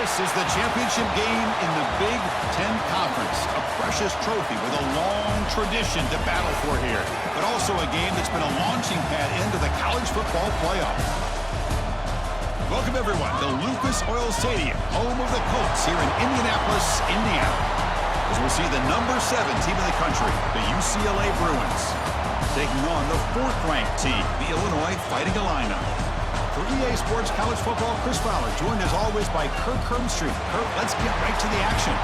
This is the championship game in the Big Ten Conference. A precious trophy with a long tradition to battle for here, but also a game that's been a launching pad into the college football playoff. Welcome, everyone, to Lucas Oil Stadium, home of the Colts here in Indianapolis, Indiana. As we'll see the number 7 team in the country, the UCLA Bruins, taking on the 4th-ranked team, the Illinois Fighting Illini. For EA Sports College Football, Chris Fowler, joined as always by Kirk Hermstreet. Kirk, let's get right to the action.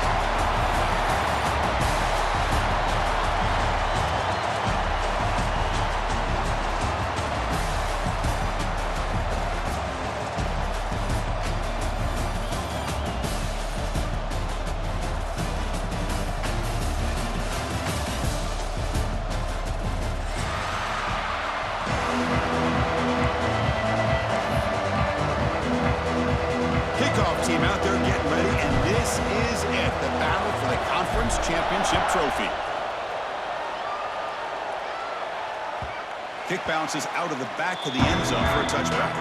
Team out there getting ready, and this is it, the battle for the conference championship trophy. Kick bounces out of the back of the end zone for a touchback.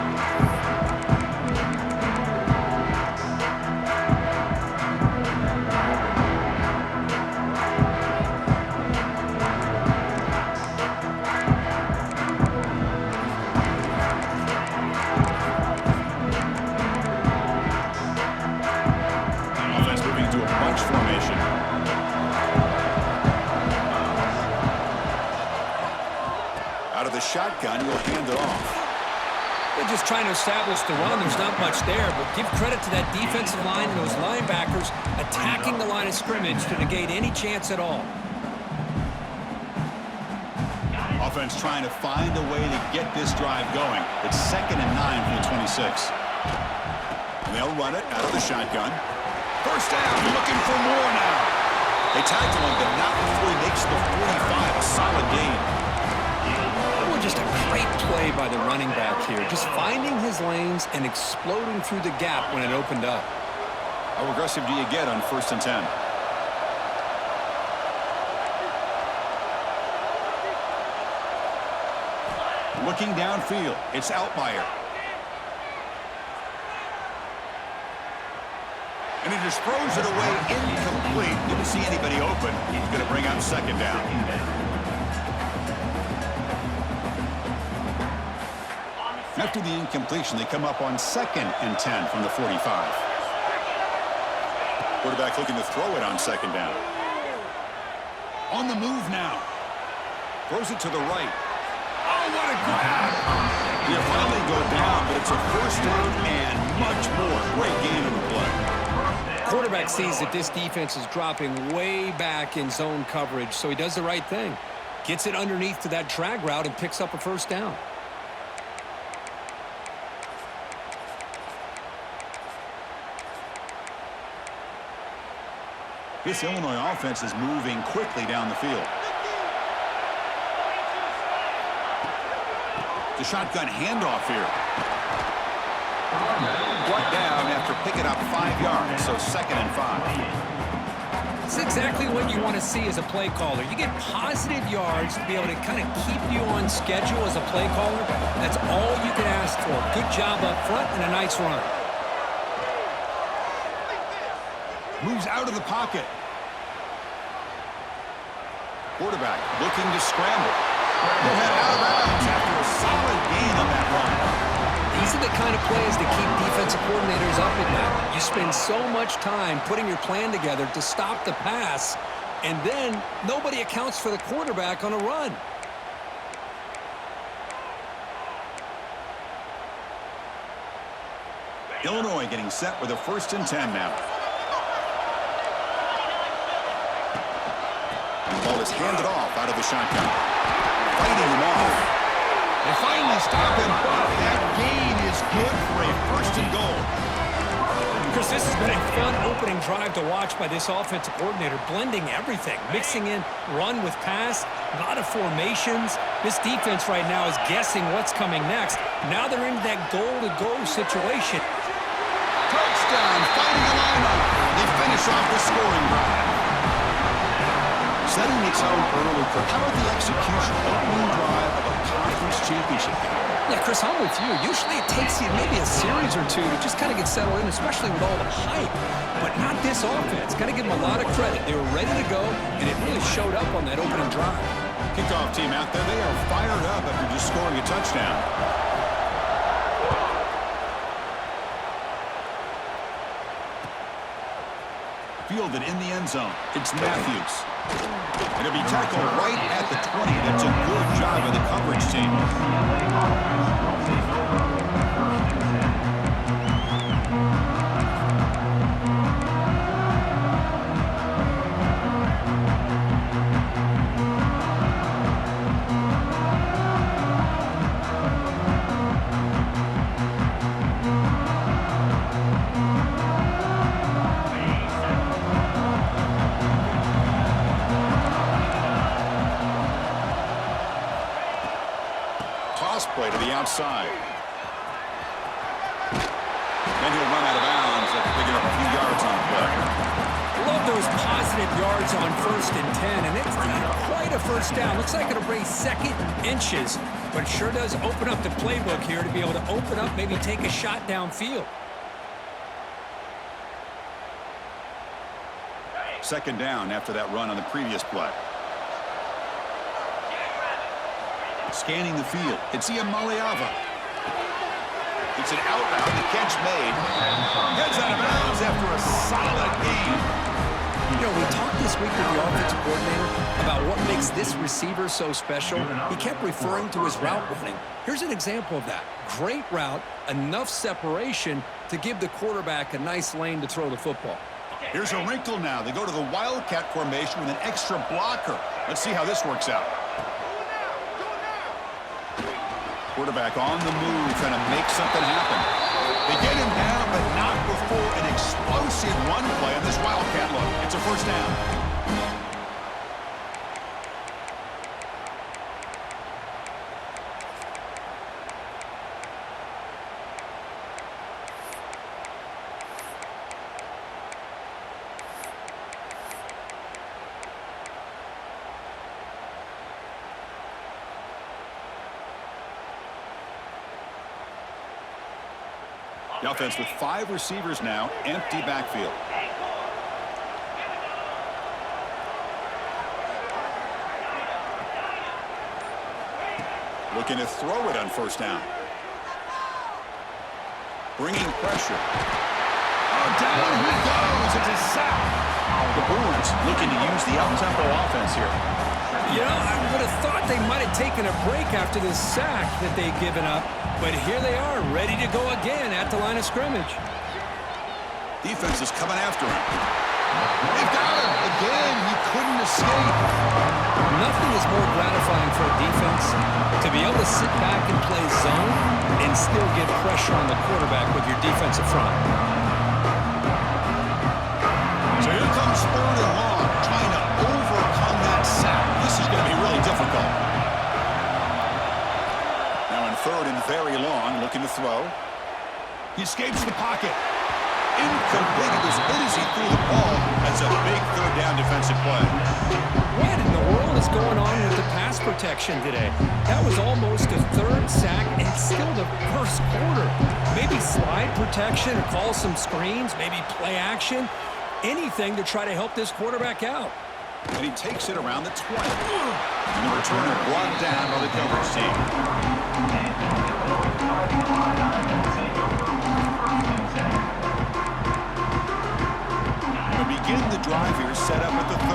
Out of the shotgun, you'll hand it off. They're just trying to establish the run. There's not much there, but give credit to that defensive line and those linebackers attacking the line of scrimmage to negate any chance at all. Offense trying to find a way to get this drive going. It's 2nd and 9 for the 26. And they'll run it out of the shotgun. First down, looking for more now. They tackle him, but not before he makes the 45. A solid gain. Just a great play by the running back here. Just finding his lanes and exploding through the gap when it opened up. How aggressive do you get on 1st and 10? Looking downfield, it's Outlier. And he just throws it away incomplete. Didn't see anybody open. He's going to bring up 2nd down. After the incompletion, they come up on 2nd and 10 from the 45. Quarterback looking to throw it on 2nd down. On the move now. Throws it to the right. Oh, what a grab! You finally go down, but it's a 1st down and much more. Great gain on the play. Quarterback sees that this defense is dropping way back in zone coverage, so he does the right thing. Gets it underneath to that drag route and picks up a 1st down. This Illinois offense is moving quickly down the field. The shotgun handoff here. Brought down after picking up 5 yards, so 2nd and 5. That's exactly what you want to see as a play caller. You get positive yards to be able to kind of keep you on schedule as a play caller. That's all you can ask for. Good job up front and a nice run. Moves out of the pocket. Quarterback looking to scramble. They'll head out of bounds after a solid gain on that run. These are the kind of plays that keep defensive coordinators up at night. You spend so much time putting your plan together to stop the pass, and then nobody accounts for the quarterback on a run. Illinois getting set with a 1st and 10 now. Ball is handed off out of the shotgun. Fighting him off. They finally stop him, but that gain is good for a 1st and goal. Chris, this has been a fun opening drive to watch by this offensive coordinator, blending everything, mixing in run with pass, a lot of formations. This defense right now is guessing what's coming next. Now they're into that goal-to-go situation. Touchdown, fighting the lineup. They finish off the scoring drive. Setting its own early. How about the execution opening drive of a conference championship game? Yeah, Chris, I'm with you. Usually it takes you maybe a series or two to just kind of get settled in, especially with all the hype. But not this offense. Got to give them a lot of credit. They were ready to go, and it really showed up on that opening drive. Kickoff team out there. They are fired up after just scoring a touchdown. Fielded in the end zone. It's Matthews. It'll be tackled right at the 20. That's a good job by the coverage team. Play to the outside. Then he'll run out of bounds after picking up a few yards on the play. Love those positive yards on 1st and 10, and it's not quite a first down. Looks like it'll bring second inches, but it sure does open up the playbook here to be able to open up, maybe take a shot downfield. Second down after that run on the previous play. Scanning the field. It's Ian Maliava. It's an out route. The catch made. Gets out of bounds after a solid game. You know, we talked this week with the offensive coordinator about what makes this receiver so special. He kept referring to his route running. Here's an example of that. Great route, enough separation to give the quarterback a nice lane to throw the football. Here's a wrinkle now. They go to the Wildcat formation with an extra blocker. Let's see how this works out. Quarterback on the move, trying to make something happen. They get him down, but not before an explosive run play on this Wildcat look. It's a first down. The offense with 5 receivers now, empty backfield. Looking to throw it on first down. Bringing pressure. Oh, down he goes. It's a sack. The Bruins looking to use the up-tempo offense here. You know, I would have thought they might have taken a break after the sack that they'd given up, but here they are, ready to go again at the line of scrimmage. Defense is coming after him. They've got him. Again, he couldn't escape. Nothing is more gratifying for a defense to be able to sit back and play zone and still get pressure on the quarterback with your defensive front. So here comes 3rd and long, trying to overcome that sack. This is going to be really difficult. Now in 3rd and very long, looking to throw. He escapes the pocket. Incomplete. It was in as he threw the ball. That's a big 3rd down defensive play. What in the world is going on with the pass protection today? That was almost a 3rd sack and still the 1st quarter. Maybe slide protection or call some screens, maybe play action. Anything to try to help this quarterback out. And he takes it around the 20. And the returner brought down by the coverage team. We'll begin the drive here, set up at the 30.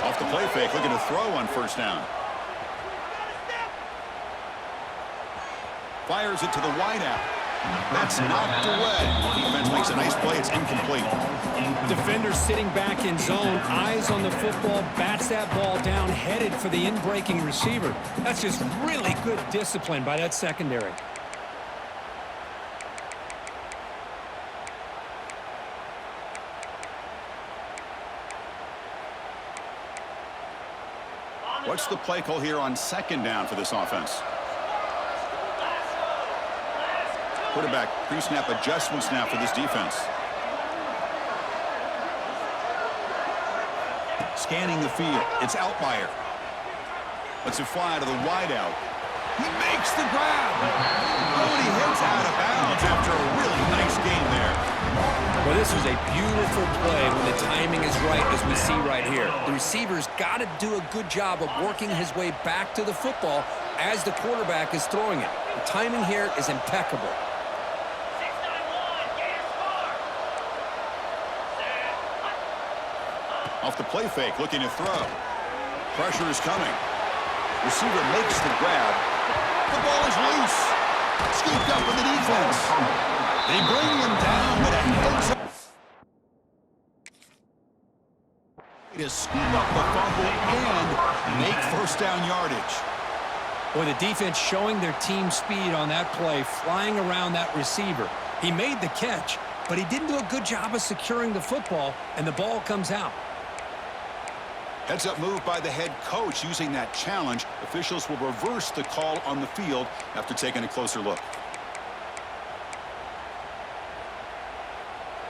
Off the play fake, looking to throw on first down. Fires it to the wideout. That's knocked away. Defense makes a nice play. It's incomplete. Defender sitting back in zone, eyes on the football, bats that ball down, headed for the in-breaking receiver. That's just really good discipline by that secondary. What's the play call here on 2nd down for this offense? Quarterback pre-snap adjustments now for this defense. Scanning the field. It's Outlier. Let's it fly to the wideout. He makes the grab. Oh, and he hits out of bounds after a really nice game there. Well, this was a beautiful play when the timing is right, as we see right here. The receiver's got to do a good job of working his way back to the football as the quarterback is throwing it. The timing here is impeccable. Off the play fake, looking to throw. Pressure is coming. Receiver makes the grab. The ball is loose. Scooped up with the defense. They bring him down, but a heads up. To scoop up the fumble and make first down yardage. Boy, the defense showing their team speed on that play, flying around that receiver. He made the catch, but he didn't do a good job of securing the football, and the ball comes out. Heads-up move by the head coach using that challenge. Officials will reverse the call on the field after taking a closer look.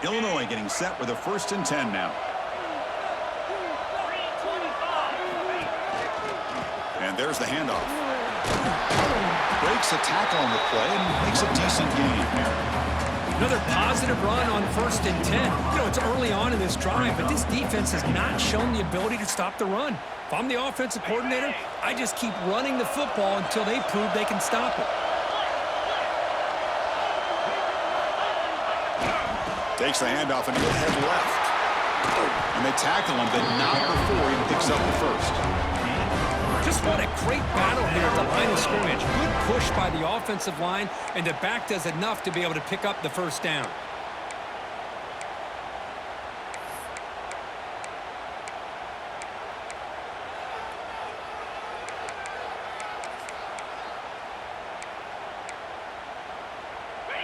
Illinois getting set with a 1st and 10 now. And there's the handoff. Breaks a tackle on the play and makes a decent gain. Another positive run on 1st and 10. You know, it's early on in this drive, but this defense has not shown the ability to stop the run. If I'm the offensive coordinator, I just keep running the football until they prove they can stop it. Takes the handoff and he'll head left. And they tackle him, but not before he picks up the first. Just what a great battle here at the line of scrimmage. Good push by the offensive line, and the back does enough to be able to pick up the first down.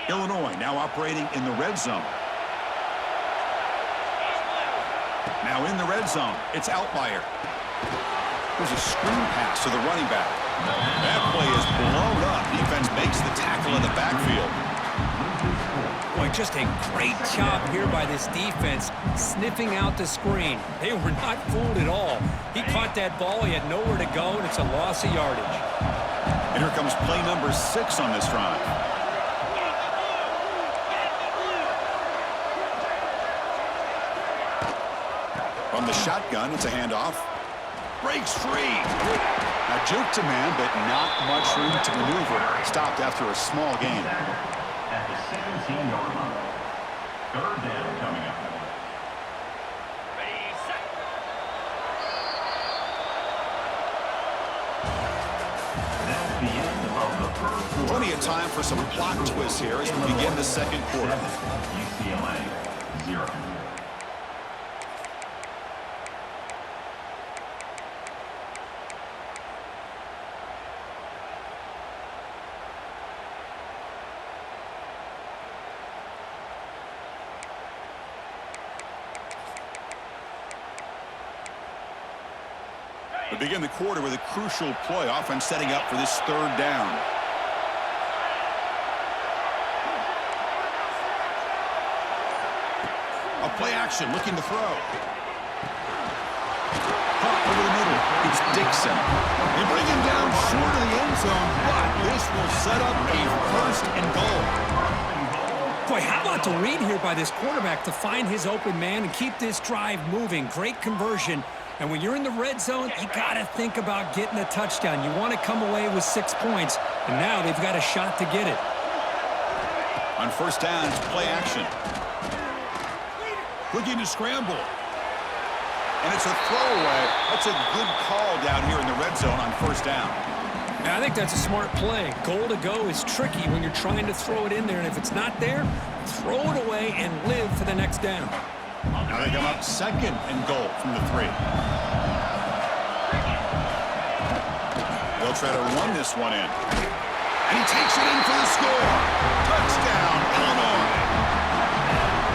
Illinois now operating in the red zone. Now in the red zone, it's Outlier. There's a screen pass to the running back. That play is blown up. Defense makes the tackle in the backfield. Boy, just a great job here by this defense, sniffing out the screen. They were not fooled at all. He caught that ball. He had nowhere to go, and it's a loss of yardage. And here comes play number 6 on this drive. From the shotgun, it's a handoff. Breaks free. Now juke to man, but not much room to maneuver. Stopped after a small gain. At the 17-yard line. 3rd down coming up. That's the end of the first quarter. Plenty of time for some plot twists here as we begin the second quarter. UCLA 0. We begin the quarter with a crucial play. Offense setting up for this 3rd down. A play action, looking to throw. Caught over the middle. It's Dixon. They bring him down short of the end zone, but this will set up a 1st and goal. Boy, how about the read here by this quarterback to find his open man and keep this drive moving. Great conversion. And when you're in the red zone, you got to think about getting a touchdown. You want to come away with 6 points, and now they've got a shot to get it. On 1st down, it's play action. Looking to scramble. And it's a throwaway. That's a good call down here in the red zone on 1st down. Now, I think that's a smart play. Goal to go is tricky when you're trying to throw it in there, and if it's not there, throw it away and live for the next down. Now they come up 2nd and goal from the 3. They'll try to run this one in. And he takes it in for the score. Touchdown, Illinois.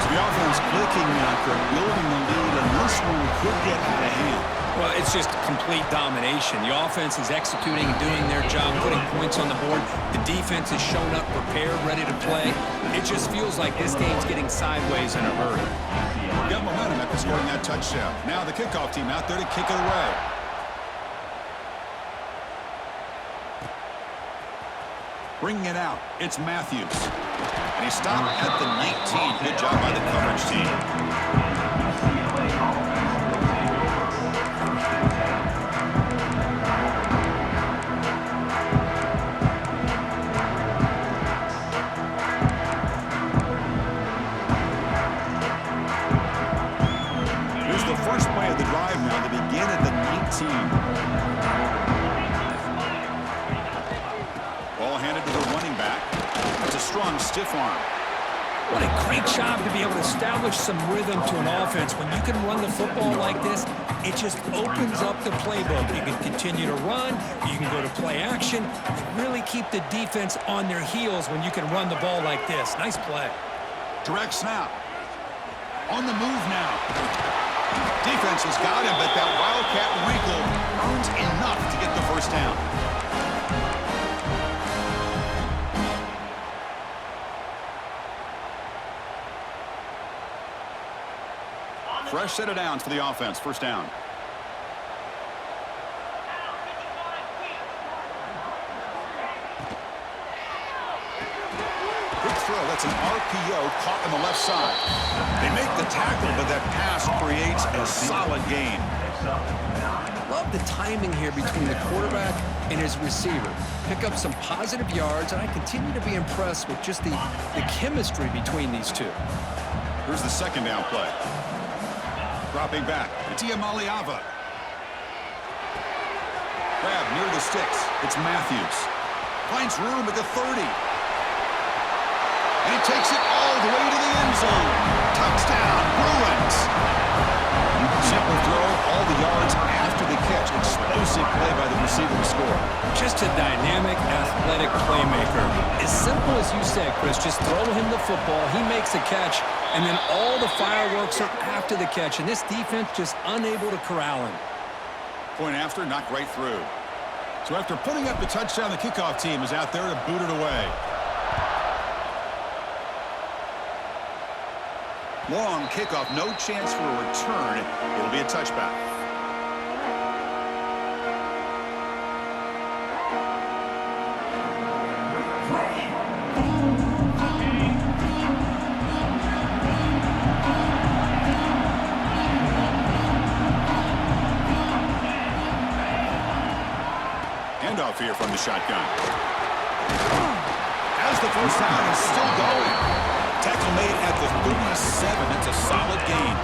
So the offense clicking after building the lead, and this one could get out of hand. Well, it's just complete domination. The offense is executing and doing their job, putting points on the board. The defense has shown up, prepared, ready to play. It just feels like this game's getting sideways in a hurry. Got momentum after scoring that touchdown. Now the kickoff team out there to kick it away. Bringing it out, it's Matthews. And he stopped at the 19. Good job by the coverage team. Here's the first play of the drive now. They begin at the 19. Ball handed to the running back. It's a strong, stiff arm. What a great job to be able to establish some rhythm to an offense. When you can run the football like this, it just opens up the playbook. You can continue to run. You can go to play action. And really keep the defense on their heels when you can run the ball like this. Nice play. Direct snap. On the move now. Defense has got him, but that Wildcat wrinkle earns enough to get the first down. Fresh set of downs for the offense. First down. Quick throw. That's an RPO caught on the left side. They make the tackle, but that pass creates a solid gain. Love the timing here between the quarterback and his receiver. Pick up some positive yards, and I continue to be impressed with just the chemistry between these two. Here's the second down play. Dropping back, Atia Maliava. Grab near the sticks. It's Matthews. Finds room at the 30. And he takes it all the way to the end zone. Touchdown, Bruins. Simple throw, all the yards after the catch. Explosive play by the receiver to score. Just a dynamic, athletic playmaker. As simple as you said, Chris, just throw him the football. He makes the catch. And then all the fireworks are after the catch. And this defense just unable to corral him. Point after, knocked right through. So after putting up the touchdown, the kickoff team is out there to boot it away. Long kickoff, no chance for a return. It'll be a touchback. Handoff here from the shotgun. As the first down is still going. Tackle made at the 37. That's a solid gain.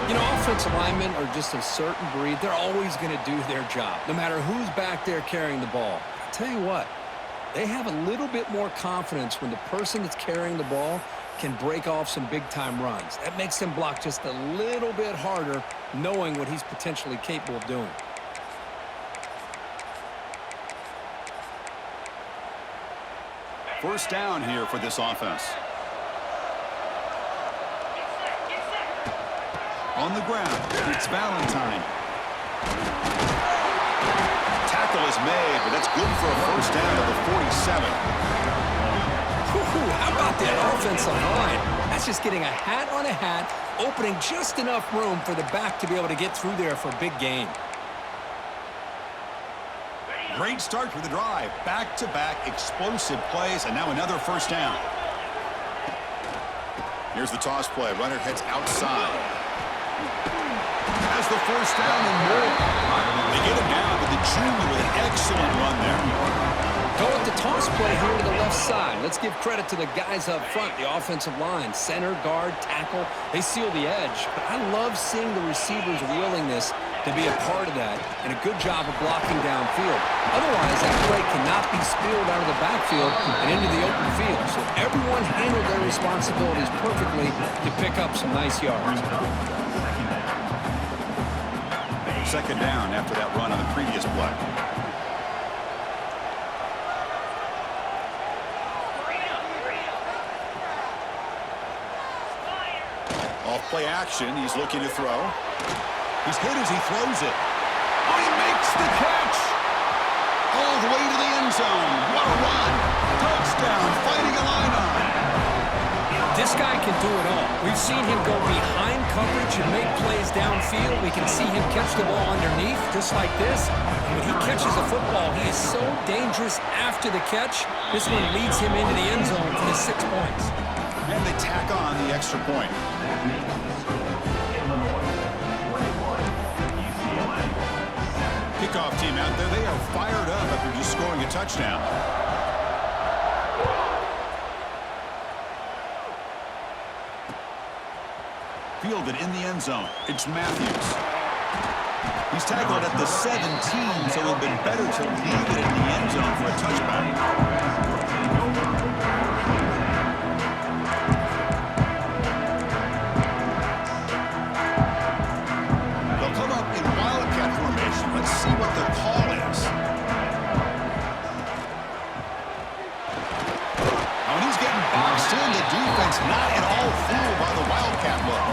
You know, offensive linemen are just a certain breed. They're always going to do their job, no matter who's back there carrying the ball. I'll tell you what, they have a little bit more confidence when the person that's carrying the ball can break off some big-time runs. That makes them block just a little bit harder, knowing what he's potentially capable of doing. First down here for this offense. On the ground, it's Valentine. Tackle is made, but that's good for a first down at the 47. How about that offensive line? That's just getting a hat on a hat, opening just enough room for the back to be able to get through there for a big gain. Great start for the drive. Back-to-back explosive plays, and now another first down. Here's the toss play. Runner heads outside. Has the first down and more. They get him down, but the junior with an excellent run there. Go with the toss play here to the left side. Let's give credit to the guys up front, the offensive line, center, guard, tackle. They seal the edge. But I love seeing the receivers' willingness to be a part of that, and a good job of blocking downfield. Otherwise, that play cannot be spilled out of the backfield and into the open field. So everyone handled their responsibilities perfectly to pick up some nice yards. Second down after that run on the previous play. Off play action, he's looking to throw. He's hit as he throws it. Oh, he makes the catch! All the way to the end zone. What a run! Touchdown, fighting Illini. This guy can do it all. We've seen him go behind coverage and make plays downfield. We can see him catch the ball underneath, just like this. And when he catches the football, he is so dangerous after the catch. This one leads him into the end zone for the 6 points. And they tack on the extra point. Kickoff team out there. They are fired up after just scoring a touchdown. Fielded in the end zone. It's Matthews. He's tackled at the 17, so it would have been better to leave it in the end zone for a touchback. Let's see what the call is. When he's getting boxed in, the defense not at all fooled by the Wildcat look.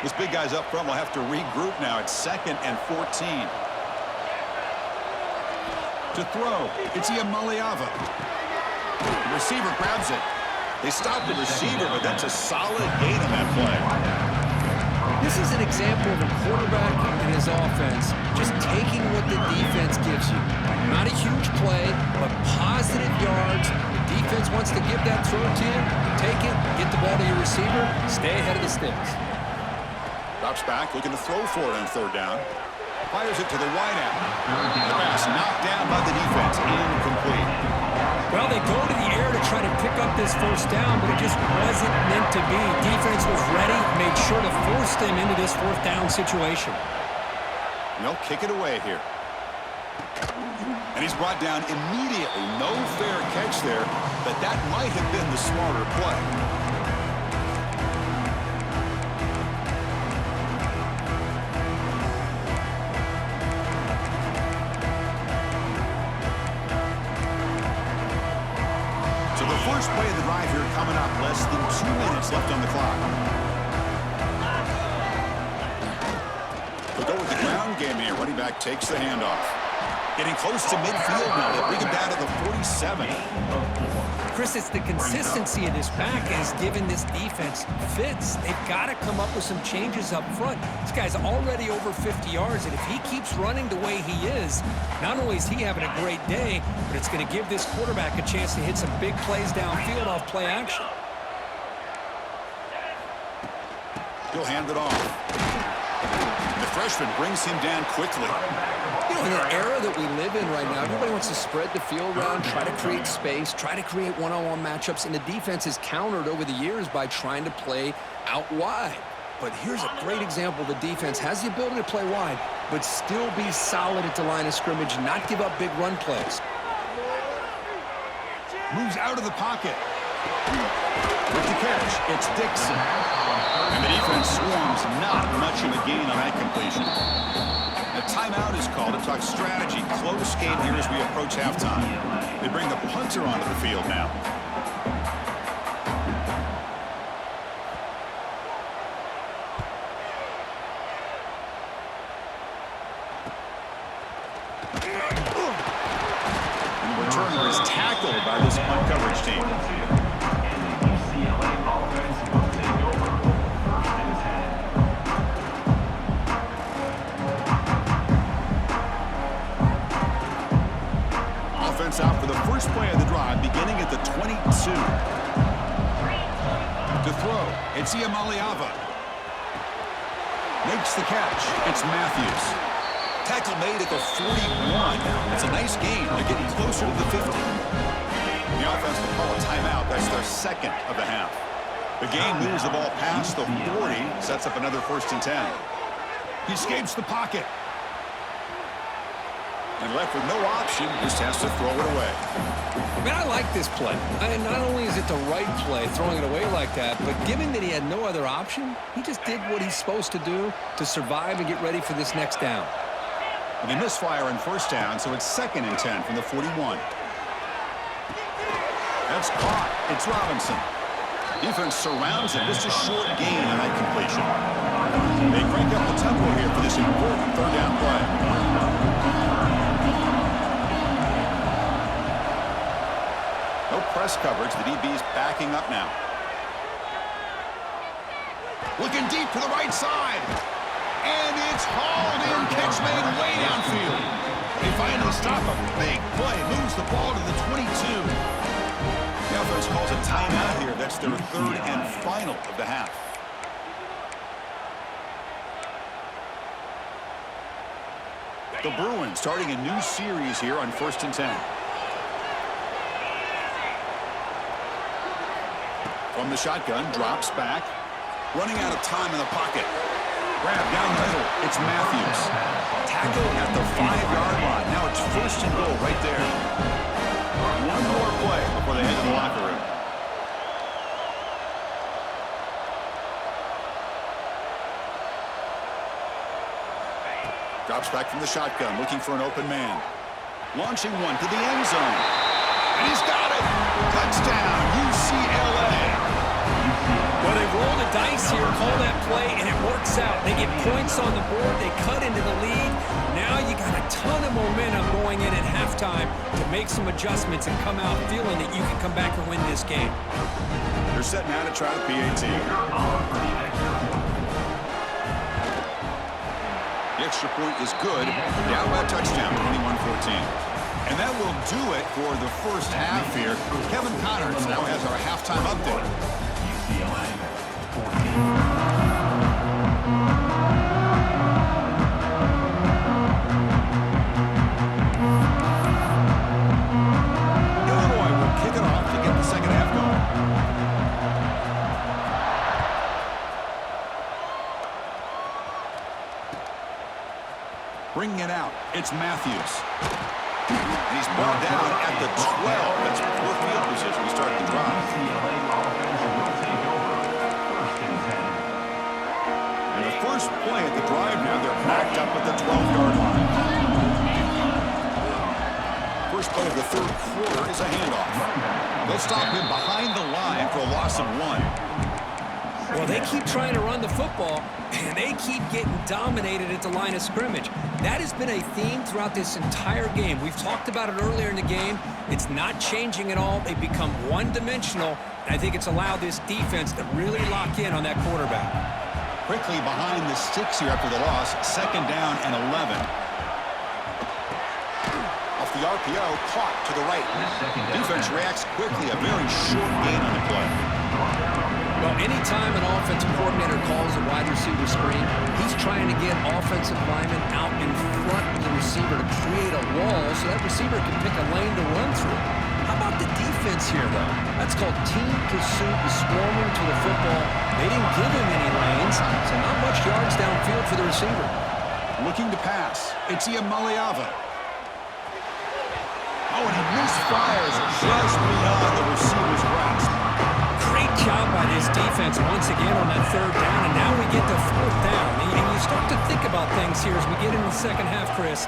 This big guy's up front will have to regroup now. It's 2nd and 14. To throw, it's Iamaleava. The receiver grabs it. They stopped the receiver, but that's a solid gain on that play. This is an example of a quarterback and his offense just taking what the defense gives you. Not a huge play, but positive yards. The defense wants to give that throw to you. Take it, get the ball to your receiver, stay ahead of the sticks. Drops back, looking to throw for it on 3rd down. Fires it to the wideout. The pass knocked down by the defense, incomplete. Well, they go to the air to try to pick up this 1st down, but it just wasn't meant to be. Defense was ready, made sure to force them into this 4th down situation. And they'll kick it away here. And he's brought down immediately. No fair catch there, but that might have been the smarter play. First play of the drive here coming up. Less than 2 minutes left on the clock. They'll go with the ground game here. Running back takes the handoff. Getting close to midfield now. They'll bring him down to the 47. Chris, it's the consistency of this back as given this defense fits. They've got to come up with some changes up front. This guy's already over 50 yards, and if he keeps running the way he is, not only is he having a great day, but it's going to give this quarterback a chance to hit some big plays downfield off play action. He'll hand it off. And the freshman brings him down quickly. You know, in the era that we live in right now, everybody wants to spread the field around, try to create space, try to create one-on-one matchups, and the defense is countered over the years by trying to play out wide. But here's a great example. The defense has the ability to play wide, but still be solid at the line of scrimmage, not give up big run plays. Moves out of the pocket. With the catch, it's Dixon. And the defense swarms, not much of a gain on that completion. A timeout is called to talk strategy. Close game here as we approach halftime. They bring the punter onto the field now. And the returner is tackled by this punt coverage team. Out for the first play of the drive, beginning at the 22. To throw, it's Iamaleava. Makes the catch. It's Matthews. Tackle made at the 41. It's a nice gain. They're getting closer to the 50. The offense will call a timeout. That's their 2nd of the half. The game moves the ball past the 40, sets up another 1st and 10. He escapes the pocket. And left with no option, just has to throw it away. Man, I like this play. And not only is it the right play, throwing it away like that, but given that he had no other option, he just did what he's supposed to do to survive and get ready for this next down. And they misfire on 1st down, so it's 2nd and 10 from the 41. That's caught. It's Robinson. Defense surrounds him. Just a short gain on that completion. They crank up the tempo here for this important 3rd down play. press coverage. The DB's backing up now. Looking deep to the right side. And it's hauled in. Catch made way downfield. They finally stop a big play. Moves the ball to the 22. The offense calls a timeout here. That's their third and final of the half. The Bruins starting a new series here on 1st and 10. From the shotgun, drops back. Running out of time in the pocket. Grab down the middle. It's Matthews. Tackle at the 5-yard line. Now it's 1st and goal right there. One more play before they head to the locker room. Drops back from the shotgun, looking for an open man. Launching one to the end zone. And he's got it. Touchdown, UCLA. Well, they roll the dice here, call that play, and it works out. They get points on the board. They cut into the lead. Now you got a ton of momentum going in at halftime to make some adjustments and come out feeling that you can come back and win this game. They're setting out to try the PAT. The extra point is good. Down by a touchdown, 21-14. And that will do it for the first half here. Kevin Connors now has our halftime update. Illinois will kick it off to get the second half going. Bringing it out, it's Matthews. And he's brought down at the 12. That's poor field position to start the drive. And the first play at the drive now, they're backed up at the 12-yard line. First play of the third quarter is a handoff. They'll stop him behind the line for a loss of 1. Well, they keep trying to run the football, and they keep getting dominated at the line of scrimmage. That has been a theme throughout this entire game. We've talked about it earlier in the game. It's not changing at all. They've become one-dimensional, and I think it's allowed this defense to really lock in on that quarterback. Quickly behind the sticks here after the loss. 2nd down and 11. Off the RPO, caught to the right. Defense reacts quickly. A very short gain on the play. Well, anytime an offensive coordinator calls a wide receiver screen, he's trying to get offensive linemen out in front of the receiver to create a wall so that receiver can pick a lane to run through. How about the defense here, though? That's called team pursuit and swarming to the football. They didn't give him any lanes, so not much yards downfield for the receiver. Looking to pass. It's Iamaleava. Oh, and he misfires just beyond the receiver's grasp. Great job by this defense once again on that 3rd down, and now we get to 4th down. And you start to think about things here as we get into the second half, Chris.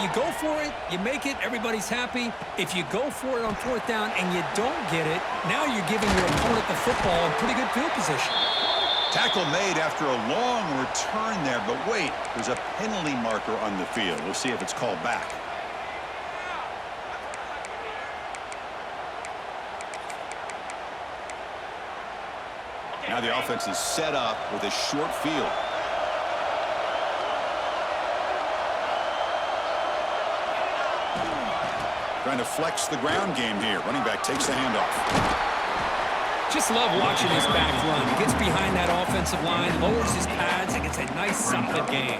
You go for it, you make it, everybody's happy. If you go for it on 4th down and you don't get it, now you're giving your opponent the football in pretty good field position. Tackle made after a long return there, but wait, there's a penalty marker on the field. We'll see if it's called back. Now the offense is set up with a short field. Trying to flex the ground game here. Running back takes the handoff. Just love watching his back run. He gets behind that offensive line, lowers his pads, and gets a nice, solid gain.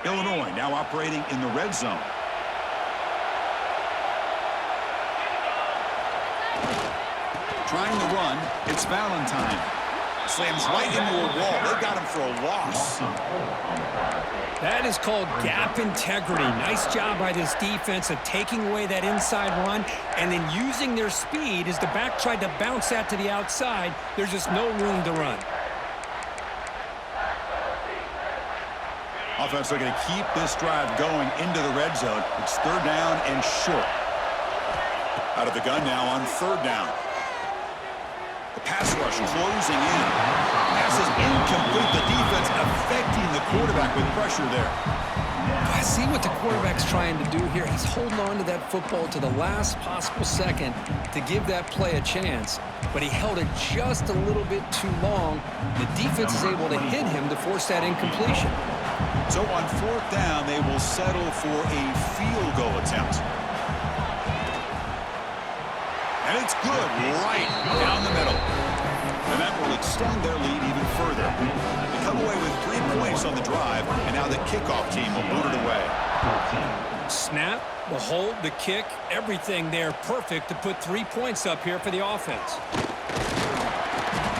Illinois now operating in the red zone. Trying to run, it's Valentine. Slams right into a wall. They got him for a loss. That is called gap integrity. Nice job by this defense of taking away that inside run and then using their speed as the back tried to bounce that to the outside. There's just no room to run. Offense looking to keep this drive going into the red zone. It's 3rd down and short. Out of the gun now on 3rd down. The pass rush closing in. Pass is incomplete. The defense affecting the quarterback with pressure there. I see what the quarterback's trying to do here. He's holding on to that football to the last possible second to give that play a chance, but he held it just a little bit too long. The defense is able to hit him to force that incompletion. So on 4th down, they will settle for a field goal attempt. And it's good, right down the middle. And that will extend their lead even further. They come away with 3 points on the drive, and now the kickoff team will boot it away. Snap, the hold, the kick, everything there perfect to put 3 points up here for the offense.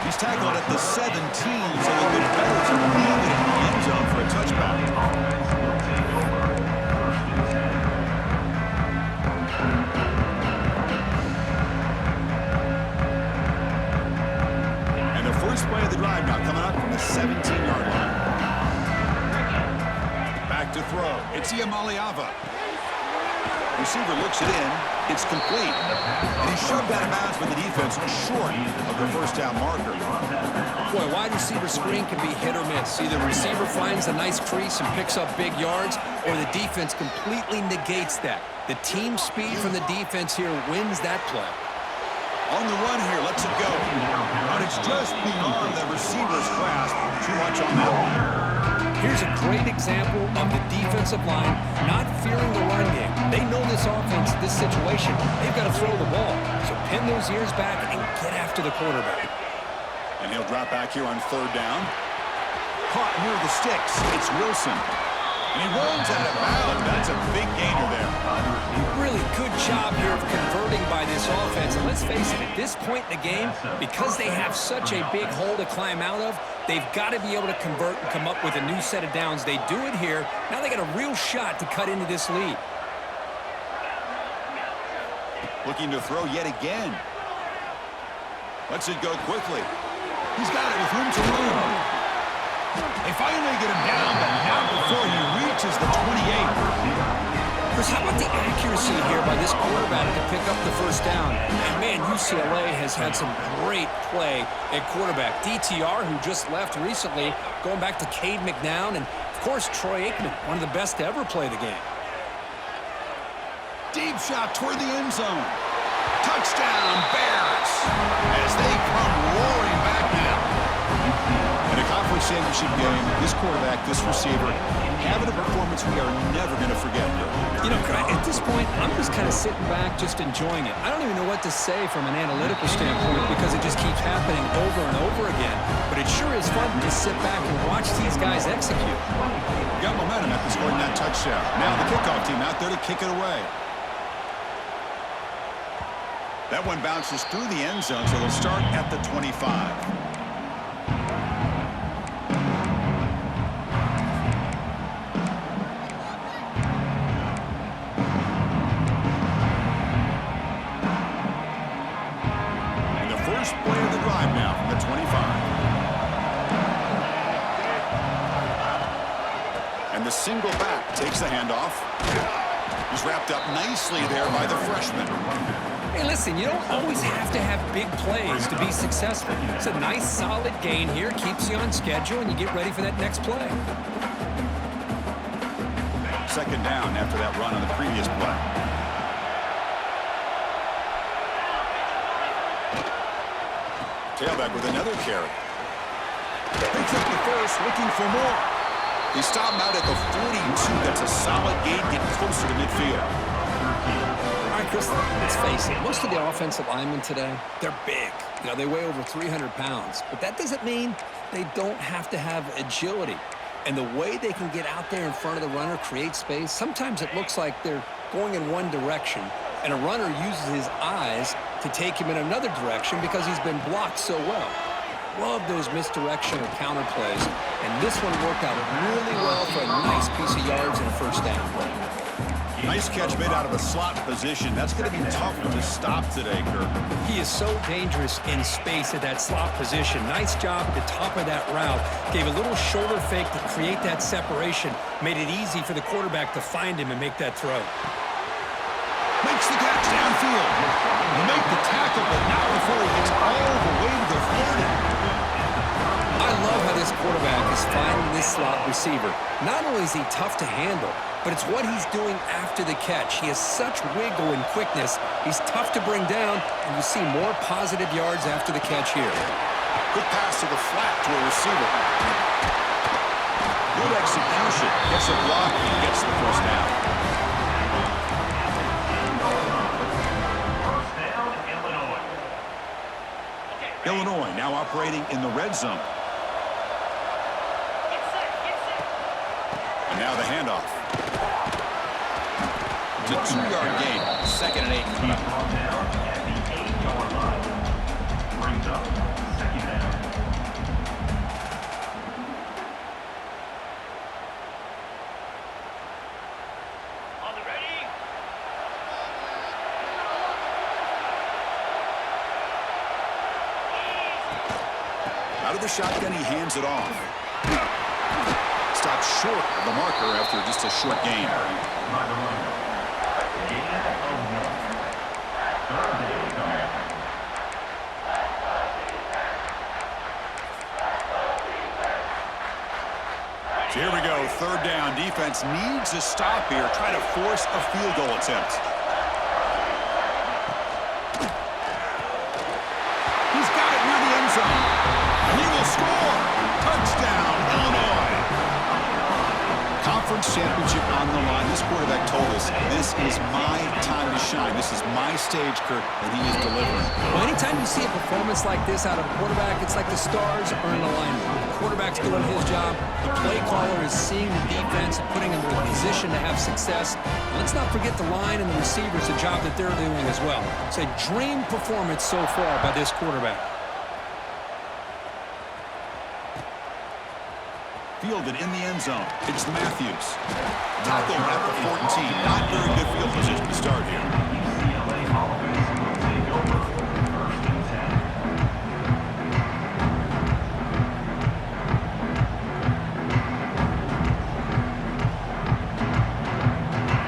He's tackled at the 17, so they've been better to leave it in the end zone for a touchback. Play of the drive now coming up from the 17-yard line. Back to throw. It's Iamaliava. Receiver looks it in. It's complete. And he shoved out of bounds with the defense short of the first down marker. Boy, wide receiver screen can be hit or miss. Either the receiver finds a nice crease and picks up big yards, or the defense completely negates that. The team speed from the defense here wins that play. On the run here, lets it go. But it's just beyond the receiver's grasp. Too much on that one. Here's a great example of the defensive line not fearing the run game. They know this offense, this situation, they've got to throw the ball. So pin those ears back and get after the quarterback. And he'll drop back here on 3rd down. Caught near the sticks. It's Wilson. And he runs out of bounds. That's a big gainer there. Really good job here of converting by this offense. And let's face it, at this point in the game, because they have such a big hole to climb out of, they've got to be able to convert and come up with a new set of downs. They do it here. Now they got a real shot to cut into this lead. Looking to throw yet again. Lets it go quickly. He's got it with room to run. They finally get him down, but not before he reaches the 28. Chris, how about the accuracy here by this quarterback to pick up the first down? And man, UCLA has had some great play at quarterback. DTR, who just left recently, going back to Cade McNown, and of course Troy Aikman, one of the best to ever play the game. Deep shot toward the end zone. Touchdown, Bears, as they come roaring back now. In a conference championship game, this quarterback, this receiver, having a performance we are never going to forget. You know, at this point, I'm just kind of sitting back, just enjoying it. I don't even know what to say from an analytical standpoint because it just keeps happening over and over again. But it sure is fun to just sit back and watch these guys execute. Got momentum after scoring that touchdown. Now the kickoff team out there to kick it away. That one bounces through the end zone, so they'll start at the 25. Play of the drive now from the 25. And the single back takes the handoff. He's wrapped up nicely there by the freshman. Hey, listen, you don't always have to have big plays to be successful. It's a nice, solid gain here, keeps you on schedule, and you get ready for that next play. 2nd down after that run on the previous play. Tailback with another carry. Picks up the first, looking for more. They stop him out at the 42. That's a solid gain, getting closer to midfield. All right, Chris, let's face it. Most of the offensive linemen today, they're big. You know, they weigh over 300 pounds. But that doesn't mean they don't have to have agility. And the way they can get out there in front of the runner, create space, sometimes it looks like they're going in one direction, and a runner uses his eyes to take him in another direction because he's been blocked so well. Love those misdirection or counter plays, and this one worked out really well for a nice piece of yards and a first down. Nice catch made out of a slot position. That's going to be tough to stop today, Kirk. He is so dangerous in space at that slot position. Nice job at the top of that route. Gave a little shoulder fake to create that separation. Made it easy for the quarterback to find him and make that throw. Makes the catch downfield. He'll make the tackle, but not before he gets all the way to the receiver. Not only is he tough to handle, but it's what he's doing after the catch. He has such wiggle and quickness. He's tough to bring down, and you see more positive yards after the catch here. Good pass to the flat to a receiver. Good execution. Gets a block and gets the first down. First down, Illinois. Illinois now operating in the red zone. And now the handoff. It's a 2-yard gain. 2nd and 8. He's brought down at the 8-yard line. Brings up 2nd down. On the ready. Out of the shotgun, he hands it off. Stopped short of the marker after just a short gain. By the runner. Gain of 1. Third down coming. So here we go, 3rd down. Defense needs a stop here. Try to force a field goal attempt. He's got it near the end zone. He will score. Touchdown, Illinois. Conference championship on the line. This quarterback told us, this is my time to shine. This is my stage, Kurt, and he is delivering. Well, anytime you see a performance like this out of a quarterback, it's like the stars are in alignment. The quarterback's doing his job. The play caller is seeing the defense and putting them in a position to have success. And let's not forget the line and the receivers, the job that they're doing as well. It's a dream performance so far by this quarterback. Fielded in the end zone. It's Matthews. Tackled at the 14. Not very good field position to start here. UCLA offense will take over 1st and 10.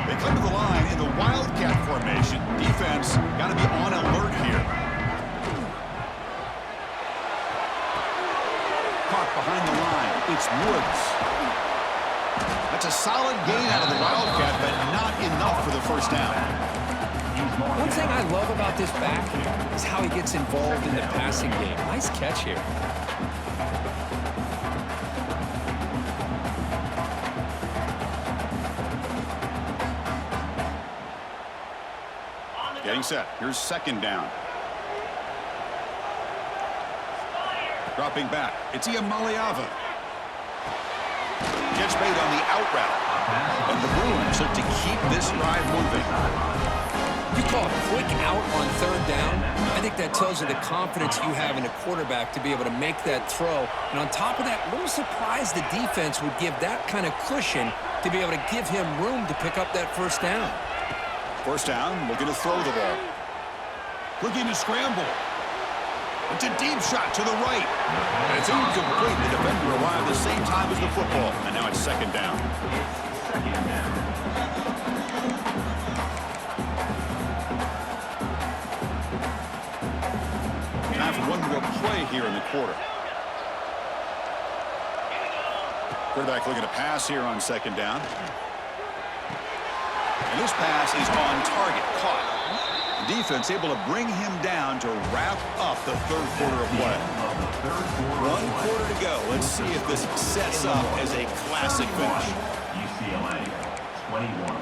They come to the line in the Wildcat formation. Defense got to be on alert here. Caught behind the line. It's Woods. That's a solid gain out of the Wildcat, but not enough for the first down. One thing I love about this back is how he gets involved in the passing game. Nice catch here. Getting set. Here's 2nd down. Dropping back. It's Iamaleava. Gets made on the out route. And the Bruins look to keep this drive moving. You call a quick out on 3rd down. I think that tells you the confidence you have in a quarterback to be able to make that throw. And on top of that, a little surprised the defense would give that kind of cushion to be able to give him room to pick up that 1st down. 1st down, looking to throw the ball. Looking to scramble. It's a deep shot to the right. And it's incomplete. The defender arrived at the same time as the football. And now it's 2nd down. Second down. Time for one more play here in the quarter. Quarterback looking to pass here on 2nd down. And this pass is on target, caught. The defense able to bring him down to wrap up the 3rd quarter of play. 1 quarter to go. Let's see if this sets up as a classic finish. UCLA 21.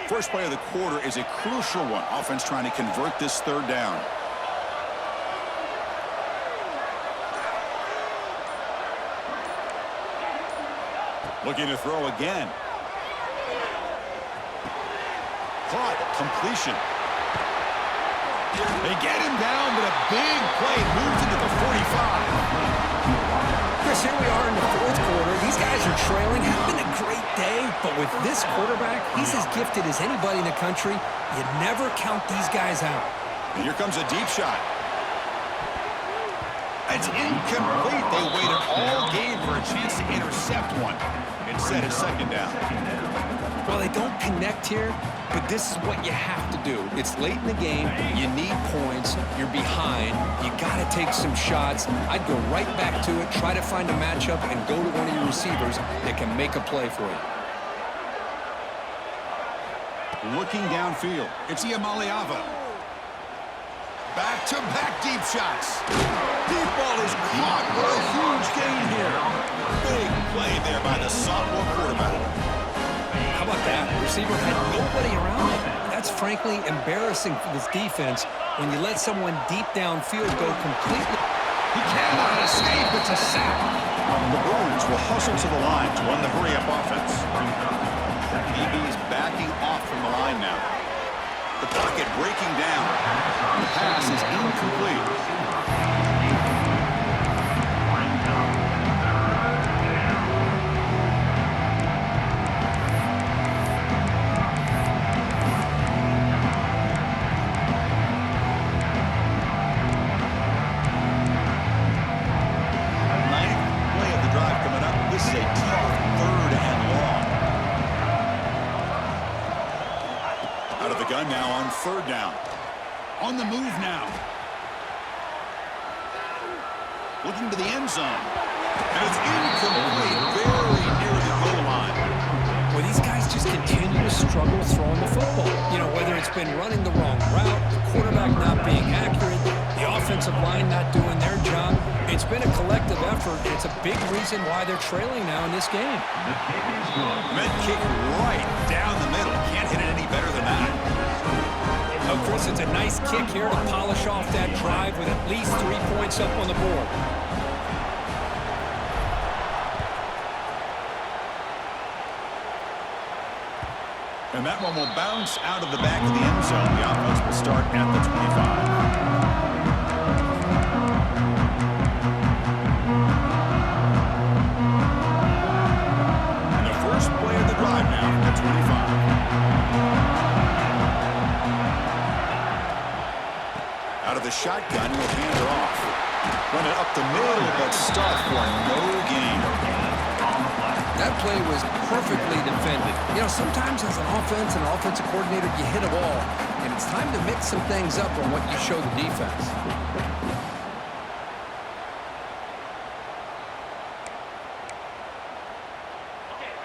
First play of the quarter is a crucial one. Offense trying to convert this 3rd down. Looking to throw again. Caught. Completion. They get him down, but a big play moves into the 45. Chris, here we are in the 4th quarter. These guys are trailing. It's been a great day, but with this quarterback, he's as gifted as anybody in the country. You never count these guys out. And here comes a deep shot. It's incomplete. They waited all game for a chance to intercept one. Instead, it's 2nd down. Well, they don't connect here. but this is what you have to do. It's late in the game. You need points. You're behind. You got to take some shots. I'd go right back to it, try to find a matchup, and go to one of your receivers that can make a play for you. Looking downfield, it's Iamaleava. Back-to-back deep shots. Deep ball is caught. What a huge gain here. Big play there by the sophomore quarterback. How about that? The receiver had nobody around him. That's frankly embarrassing for this defense when you let someone deep downfield go completely. He cannot escape. It's a sack. The Bruins will hustle to the line to run the hurry-up offense. DB's backing off from the line now. The pocket breaking down. The pass is incomplete. Now on third down. On the move now. Looking to the end zone. And it's incomplete. Very near the goal line. Well, these guys just continue to struggle throwing the football. You know, whether it's been running the wrong route, the quarterback not being accurate, the offensive line not doing their job. It's been a collective effort. It's a big reason why they're trailing now in this game. Med kick right down the middle. Can't hit it any better than that. Oh, Chris, it's a nice kick here to polish off that drive with at least 3 points up on the board. And that one will bounce out of the back of the end zone. The offense will start at the 25. And the first play of the drive now at 25. Out of the shotgun, will hand it off. Run it up the middle, but stop for no gain. That play was perfectly defended. You know, sometimes as an offensive coordinator, you hit a wall, and it's time to mix some things up on what you show the defense.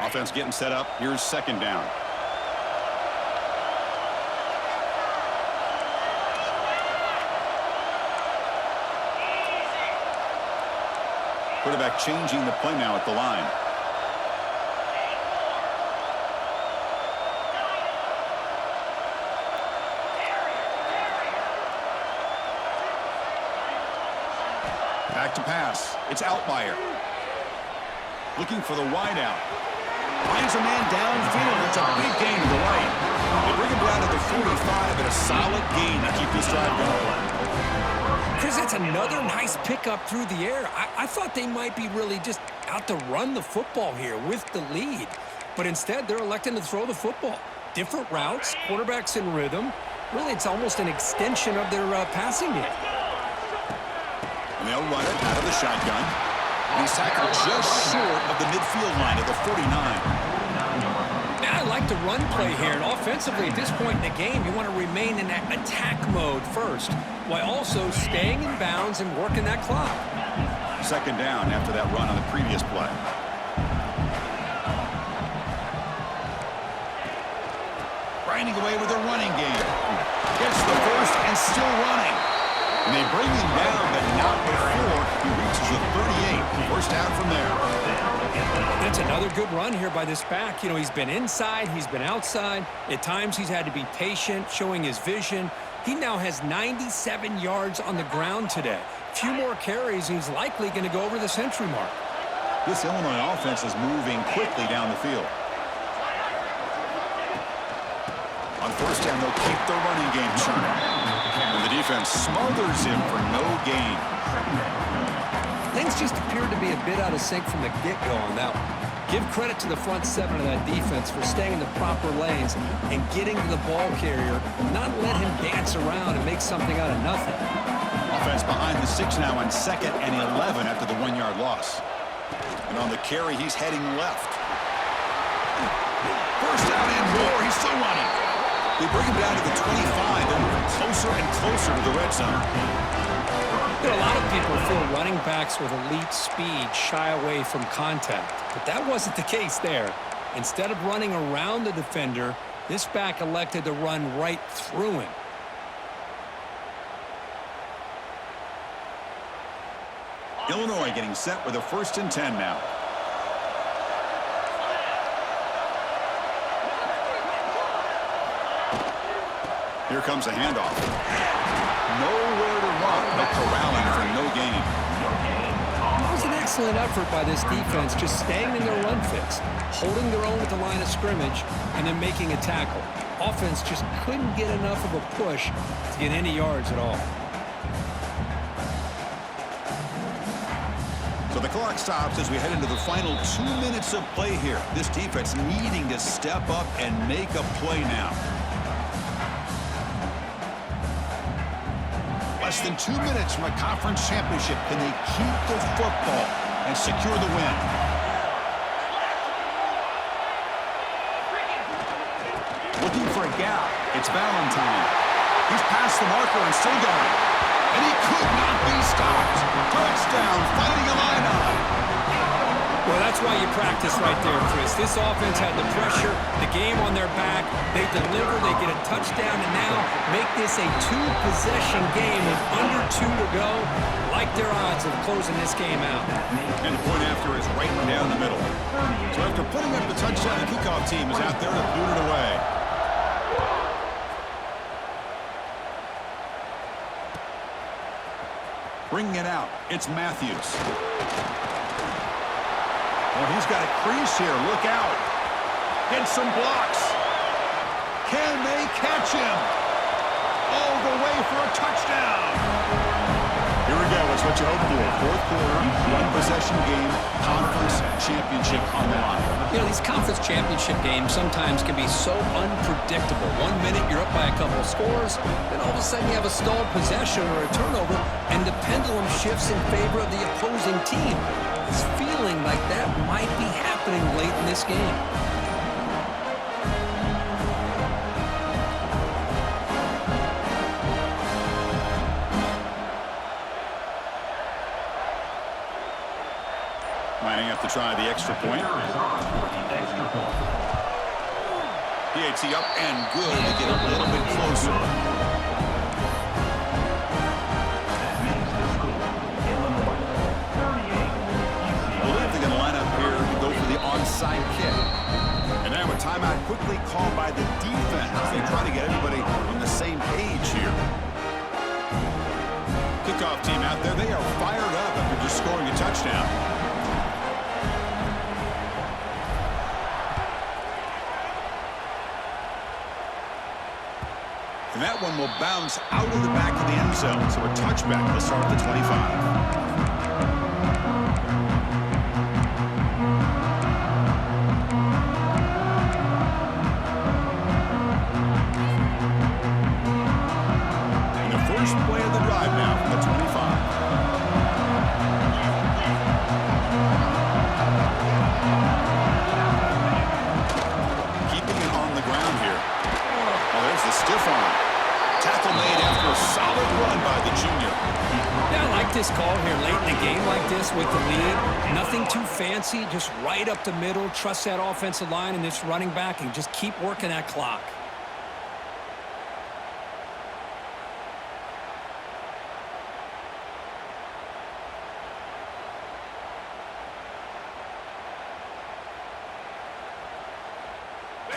Offense getting set up. Here's second down. Quarterback changing the play now at the line. Back to pass. It's Outlier. Looking for the wideout. Finds a man downfield. It's a big gain to the right. They bring him down to the 45 and a solid gain to keep this drive going. Chris, that's another nice pickup through the air. I thought they might be really just out to run the football here with the lead. But instead, they're electing to throw the football. Different routes, quarterbacks in rhythm. Really, it's almost an extension of their passing game. And they'll run it out of the shotgun. And he's tackled just short of the midfield line of the 49. I like the run play here, and offensively at this point in the game, you want to remain in that attack mode first, while also staying in bounds and working that clock. Second down after that run on the previous play. Grinding away with a running game. Gets the first and still running. And they bring him down, but not before he reaches the 38. First down from there. That's another good run here by this back. You know, he's been inside, he's been outside. At times, he's had to be patient, showing his vision. He now has 97 yards on the ground today. A few more carries, and he's likely going to go over the century mark. This Illinois offense is moving quickly down the field. On first down, they'll keep the running game churning. And the defense smothers him for no gain. Things just appeared to be a bit out of sync from the get-go on that one. Give credit to the front seven of that defense for staying in the proper lanes and getting to the ball carrier, not let him dance around and make something out of nothing. Offense behind the 6 now on 2nd and 11 after the 1-yard loss. And on the carry, he's heading left. First down and more. He's still running. They bring him down to the 25. They're moving closer and closer to the red zone. There are a lot of people who feel running backs with elite speed shy away from contact, but that wasn't the case there. Instead of running around the defender, this back elected to run right through him. Illinois getting set with a 1st and 10 now. Here comes a handoff. Nowhere to run, but corralling for no gain. It was an excellent effort by this defense, just staying in their run fits, holding their own at the line of scrimmage, and then making a tackle. Offense just couldn't get enough of a push to get any yards at all. So the clock stops as we head into the final 2 minutes of play here. This defense needing to step up and make a play now. Less than 2 minutes from a conference championship. Can they keep the football and secure the win? Looking for a gap. It's Valentine. He's past the marker and still going. And he could not be stopped. Touchdown, fighting a line-up. Well, that's why you practice right there, Chris. This offense had the pressure, the game on their back. They deliver, they get a touchdown, and now make this a 2-possession game with under 2 to go. Like their odds of closing this game out. And the point after is right down the middle. So after putting up the touchdown, the kickoff team is out there to boot it away. Bringing it out, it's Matthews. Oh, he's got a crease here. Look out. Get some blocks. Can they catch him? All the way for a touchdown. Here we go. It's what you hope for. 4th quarter, 1-possession game, conference championship on the line. You know, these conference championship games sometimes can be so unpredictable. 1 minute you're up by a couple of scores, then all of a sudden you have a stalled possession or a turnover, and the pendulum shifts in favor of the opposing team. It's feeling like that might be happening late in this game. Lining up to try the extra point. PAT up and good to get a little bit closer. Onside kick. And now a timeout quickly called by the defense. They try to get everybody on the same page here. Kickoff team out there. They are fired up after just scoring a touchdown. And that one will bounce out of the back of the end zone. So a touchback will start at the 25. Play of the drive now from the 25. Keeping it on the ground here. Oh, there's the stiff arm. Tackle made after a solid run by the junior. Yeah, I like this call here late in the game like this with the lead. Nothing too fancy, just right up the middle. Trust that offensive line and this running back and just keep working that clock.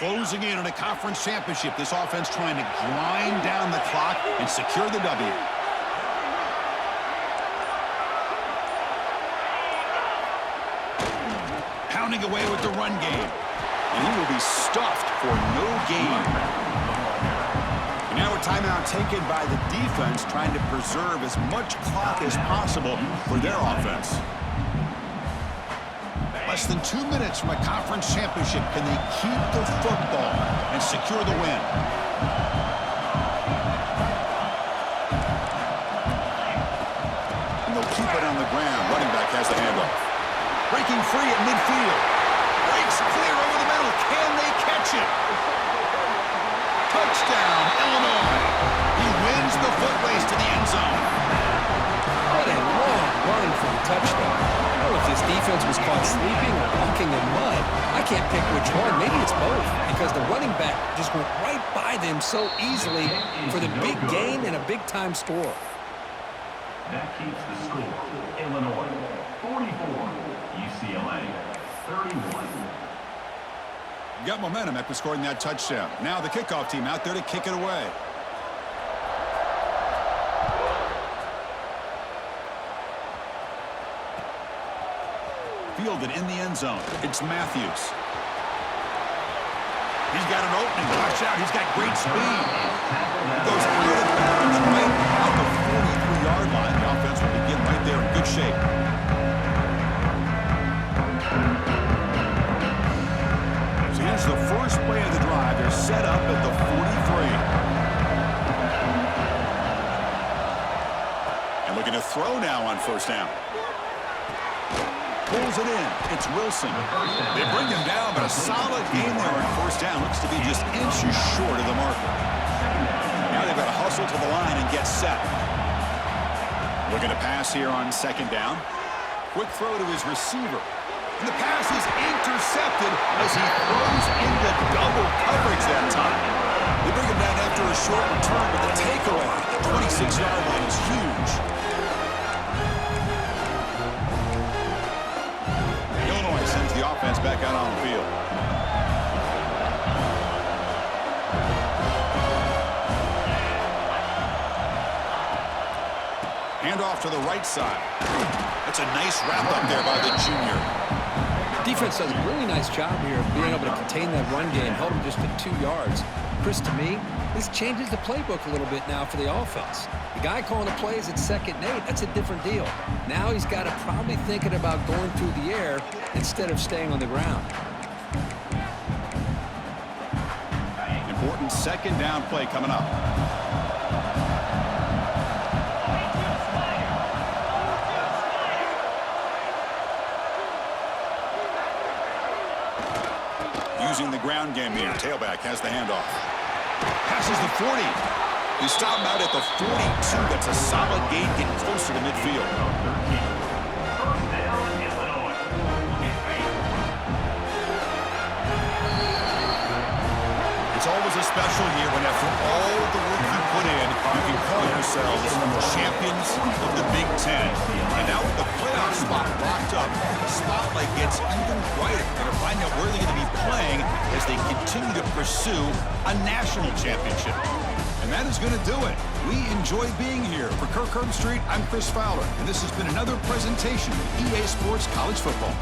Closing in on a conference championship. This offense trying to grind down the clock and secure the W. Pounding away with the run game. And he will be stuffed for no gain. And now a timeout taken by the defense trying to preserve as much clock as possible for their offense. Less than 2 minutes from a conference championship. Can they keep the football and secure the win? And they'll keep it on the ground. Running back has the handoff. Breaking free at midfield. Breaks clear over the middle. Can they catch it? Touchdown. defense was caught sleeping or walking in mud. I can't pick which one. Maybe it's both because the running back just went right by them so easily for the big gain and a big-time score. That keeps the score. Illinois 44, UCLA 31. Got momentum after scoring that touchdown. Now the kickoff team out there to kick it away. Fielded in the end zone. It's Matthews. He's got an opening. Watch out. He's got great speed. He goes out of bounds right out the 43-yard line. The offense will begin right there in good shape. So here's the first play of the drive. They're set up at the 43. And looking to throw now on first down. Pulls it in. It's Wilson. They bring him down, but a solid game there on first down. Looks to be just inches short of the marker. Now they've got to hustle to the line and get set. Looking to pass here on second down. Quick throw to his receiver. And the pass is intercepted as he throws into double coverage that time. They bring him down after a short return, but the takeaway at the 26-yard line is huge. Sends the offense back out on the field. Hand off to the right side. That's a nice wrap up there by the junior. Defense does a really nice job here of being able to contain that run game, held him just to 2 yards. Chris, to me, this changes the playbook a little bit now for the offense. The guy calling the plays at 2nd and 8, that's a different deal. Now he's got to probably thinking about going through the air instead of staying on the ground. Important second down play coming up. Using the ground game here. Tailback has the handoff. Passes the 40. He stopped him out at the 42. That's a solid gain, getting closer to midfield. It's always a special year when after all the work you put in, you can call yourselves champions of the Big Ten. And now with the playoff spot locked up, the spotlight gets even brighter. They're going to find out where they're going to be playing as they continue to pursue a national championship. And that is going to do it. We enjoy being here. For Kirk Street, I'm Chris Fowler, and this has been another presentation of EA Sports College Football.